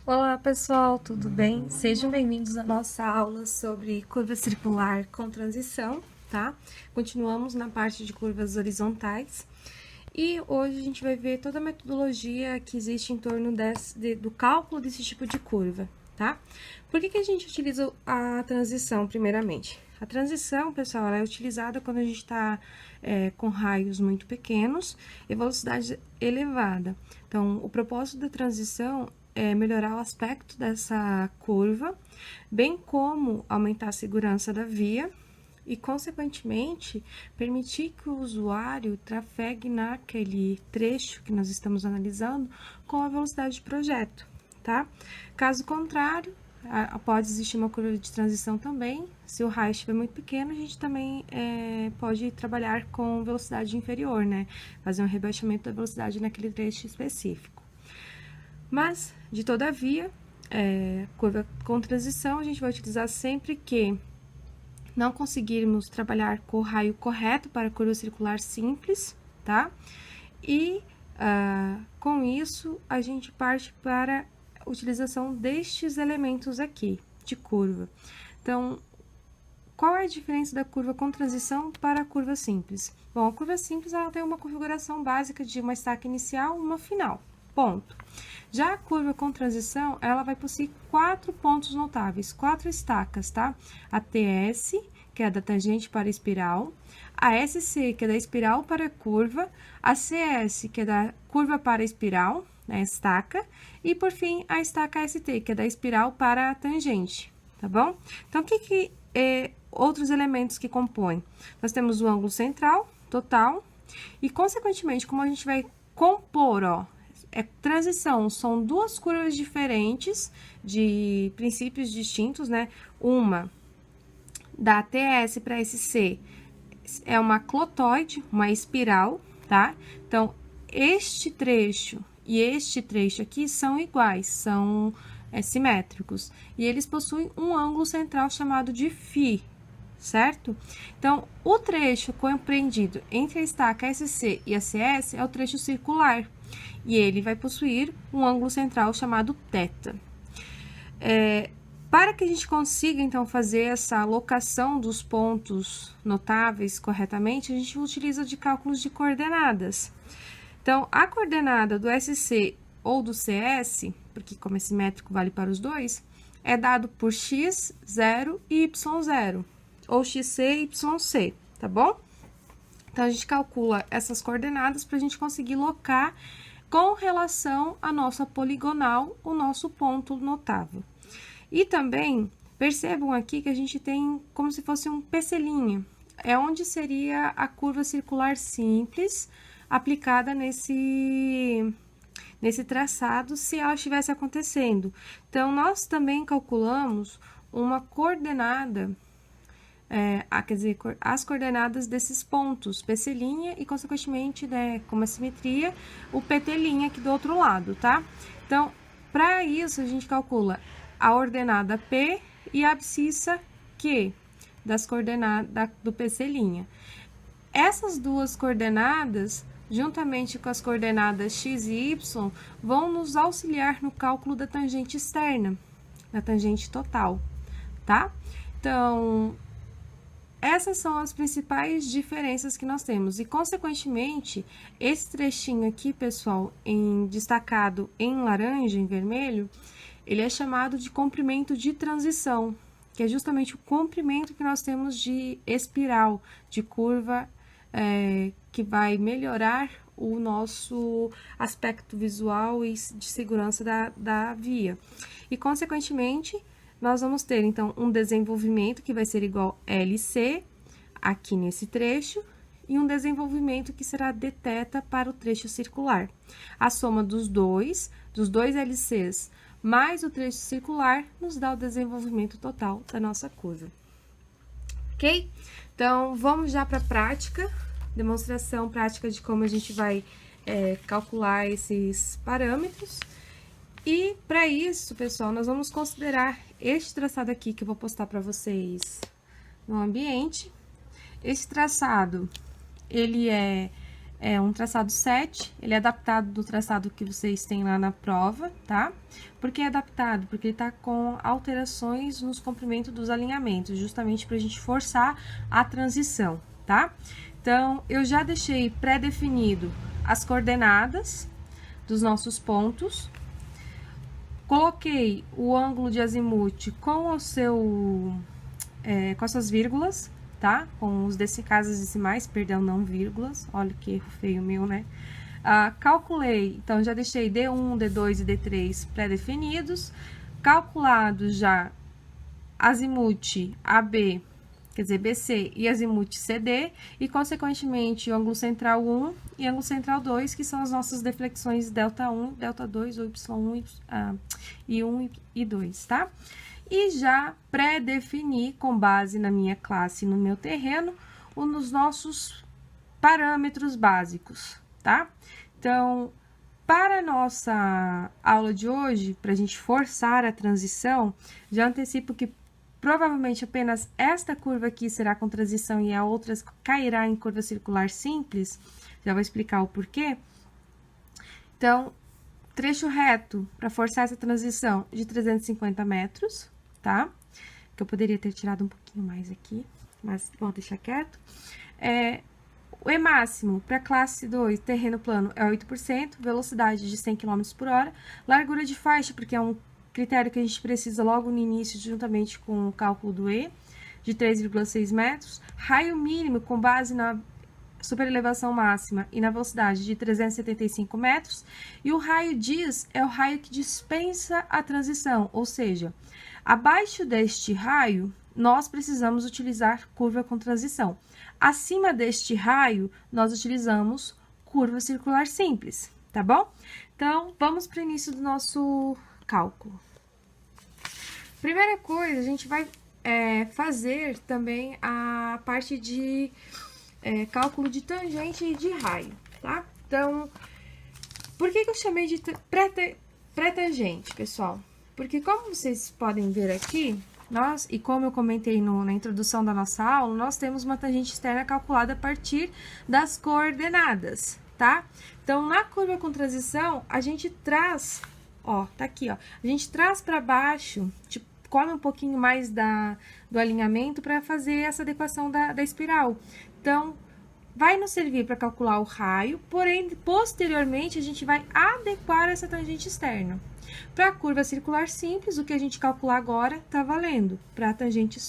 Olá pessoal, tudo bem? Sejam bem-vindos à nossa aula sobre curva circular com transição, tá? Continuamos na parte de curvas horizontais e hoje a gente vai ver toda a metodologia que existe em torno do cálculo desse tipo de curva, tá? Por que a gente utiliza a transição primeiramente? A transição, pessoal, ela é utilizada quando a gente está com raios muito pequenos e velocidade elevada. Então, o propósito da transição é melhorar o aspecto dessa curva, bem como aumentar a segurança da via e, consequentemente, permitir que o usuário trafegue naquele trecho que nós estamos analisando com a velocidade de projeto, tá? Caso contrário, pode existir uma curva de transição também. Se o raio estiver muito pequeno, a gente também pode trabalhar com velocidade inferior, né? Fazer um rebaixamento da velocidade naquele trecho específico. Mas, de todavia, curva com transição, a gente vai utilizar sempre que não conseguirmos trabalhar com o raio correto para a curva circular simples, tá? E, com isso, a gente parte para a utilização destes elementos aqui, de curva. Então, qual é a diferença da curva com transição para a curva simples? Bom, a curva simples, ela tem uma configuração básica de uma estaca inicial e uma final, ponto. Já a curva com transição, ela vai possuir 4 pontos notáveis, 4 estacas, tá? A TS, que é da tangente para a espiral, a SC, que é da espiral para a curva, a CS, que é da curva para a espiral, né, estaca, e por fim, a estaca ST, que é da espiral para a tangente, tá bom? Então, o que outros elementos que compõem? Nós temos o ângulo central, total, e consequentemente, como a gente vai compor, ó, transição, são duas curvas diferentes, de princípios distintos, né? Uma, da TS para SC, é uma clotoide, uma espiral, tá? Então, este trecho e este trecho aqui são iguais, são simétricos. E eles possuem um ângulo central chamado de φ, certo? Então, o trecho compreendido entre a estaca SC e a CS é o trecho circular, e ele vai possuir um ângulo central chamado θ. Para que a gente consiga, então, fazer essa alocação dos pontos notáveis corretamente, a gente utiliza de cálculos de coordenadas. Então, a coordenada do SC ou do CS, porque como é simétrico vale para os dois, é dado por x, 0 e y0, ou xc e yc, tá bom? Então, a gente calcula essas coordenadas para a gente conseguir locar com relação à nossa poligonal, o nosso ponto notável. E também, percebam aqui que a gente tem como se fosse um penselinho, é onde seria a curva circular simples aplicada nesse traçado, se ela estivesse acontecendo. Então, nós também calculamos uma coordenada, quer dizer, as coordenadas desses pontos, PC' e, consequentemente, né, como a simetria, o PT' aqui do outro lado, tá? Então, para isso, a gente calcula a ordenada P e a abscissa Q das coordenadas do PC'. Essas duas coordenadas, juntamente com as coordenadas x e y, vão nos auxiliar no cálculo da tangente externa, da tangente total, tá? Então, essas são as principais diferenças que nós temos. E, consequentemente, esse trechinho aqui, pessoal, destacado em laranja, em vermelho, ele é chamado de comprimento de transição, que é justamente o comprimento que nós temos de espiral, de curva, que vai melhorar o nosso aspecto visual e de segurança da via. E, consequentemente, nós vamos ter, então, um desenvolvimento que vai ser igual LC, aqui nesse trecho, e um desenvolvimento que será dθ para o trecho circular. A soma dos dois LCs mais o trecho circular nos dá o desenvolvimento total da nossa curva. Ok? Então, vamos já para a prática, demonstração prática de como a gente vai calcular esses parâmetros. E, para isso, pessoal, nós vamos considerar este traçado aqui, que eu vou postar para vocês no ambiente. Esse traçado, ele é é um traçado 7, ele é adaptado do traçado que vocês têm lá na prova, tá? Por que é adaptado? Porque ele tá com alterações nos comprimentos dos alinhamentos, justamente pra gente forçar a transição, tá? Então, eu já deixei pré-definido as coordenadas dos nossos pontos, coloquei o ângulo de azimuth com o seu, com as suas vírgulas, tá? Com os casas decimais, perdão, não vírgulas, olha que erro feio meu, né? Calculei, então, já deixei D1, D2 e D3 pré-definidos, calculado já azimuth AB, quer dizer, BC e azimuth CD, e, consequentemente, o ângulo central 1 e ângulo central 2, que são as nossas deflexões delta1, delta 2, ou y1 e 1 e 2, tá? E já pré-defini, com base na minha classe e no meu terreno, os nossos parâmetros básicos, tá? Então, para a nossa aula de hoje, para a gente forçar a transição, já antecipo que provavelmente apenas esta curva aqui será com transição e a outra cairá em curva circular simples. Já vou explicar o porquê. Então, trecho reto para forçar essa transição de 350 metros, tá? Que eu poderia ter tirado um pouquinho mais aqui, mas vou deixar quieto. O E máximo para classe 2, terreno plano, é 8%, velocidade de 100 km por hora, largura de faixa, porque é um critério que a gente precisa logo no início, juntamente com o cálculo do E, de 3,6 metros. Raio mínimo, com base na superelevação máxima e na velocidade de 375 metros. E o raio DIS é o raio que dispensa a transição, ou seja, abaixo deste raio, nós precisamos utilizar curva com transição. Acima deste raio, nós utilizamos curva circular simples, tá bom? Então, vamos para o início do nosso cálculo. Primeira coisa, a gente vai fazer também a parte de cálculo de tangente e de raio, tá? Então, por que eu chamei de pré-tangente, pessoal? Porque como vocês podem ver aqui, e como eu comentei na introdução da nossa aula, nós temos uma tangente externa calculada a partir das coordenadas, tá? Então, na curva com transição, a gente traz, ó, tá aqui, ó, a gente traz para baixo, tipo, come um pouquinho mais do alinhamento para fazer essa adequação da espiral. Então, vai nos servir para calcular o raio, porém, posteriormente, a gente vai adequar essa tangente externa. Para a curva circular simples, o que a gente calcular agora está valendo. Para a tangente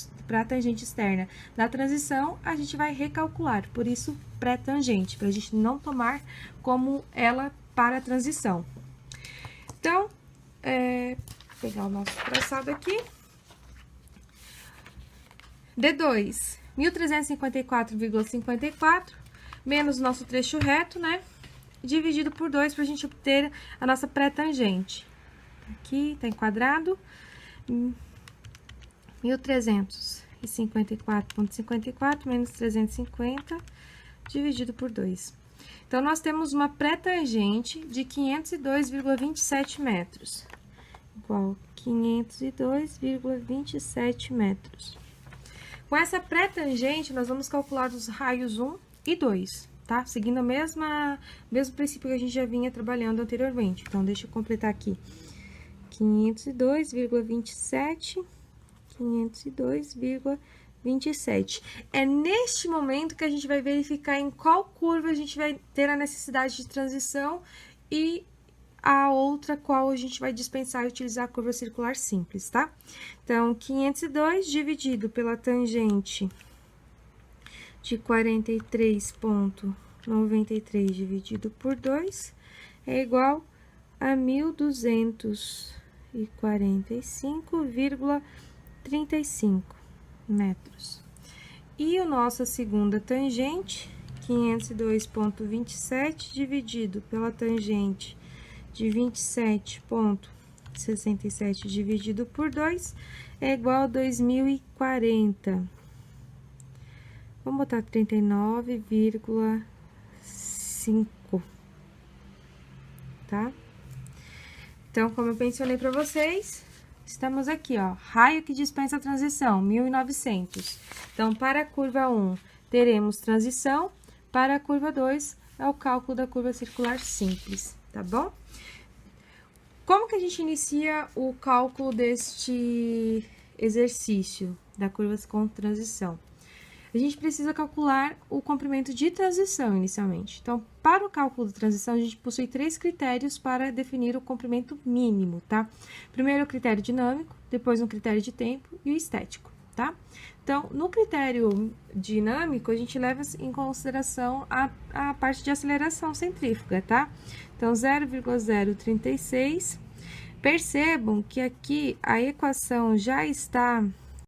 externa da transição, a gente vai recalcular, por isso, pré-tangente, para a gente não tomar como ela para a transição. Então, vou pegar o nosso traçado aqui. D2, 1354,54, menos o nosso trecho reto, né? Dividido por 2 para a gente obter a nossa pré-tangente. Aqui, tá enquadrado. 1354,54 menos 350, dividido por 2. Então, nós temos uma pré-tangente de 502,27 metros. Igual 502,27 metros. Com essa pré-tangente, nós vamos calcular os raios 1 e 2, tá? Seguindo o mesmo princípio que a gente já vinha trabalhando anteriormente. Então, deixa eu completar aqui. 502,27, 502,27. É neste momento que a gente vai verificar em qual curva a gente vai ter a necessidade de transição e a outra qual a gente vai dispensar e utilizar a curva circular simples, tá? Então, 502 dividido pela tangente de 43,93 dividido por 2 é igual a 1.245,35 metros. E a nossa segunda tangente, 502,27 dividido pela tangente de 27,67 dividido por 2 é igual a 2040. Vamos botar 39,5, tá? Então, como eu mencionei para vocês, estamos aqui, ó, raio que dispensa a transição, 1900. Então, para a curva 1, teremos transição, para a curva 2, é o cálculo da curva circular simples, tá bom? Como que a gente inicia o cálculo deste exercício da curva com transição? A gente precisa calcular o comprimento de transição inicialmente. Então, para o cálculo de transição, a gente possui 3 critérios para definir o comprimento mínimo, tá? Primeiro o critério dinâmico, depois um critério de tempo e o estético, tá? Então, no critério dinâmico, a gente leva em consideração a parte de aceleração centrífuga, tá? Então, 0,036. Percebam que aqui a equação já está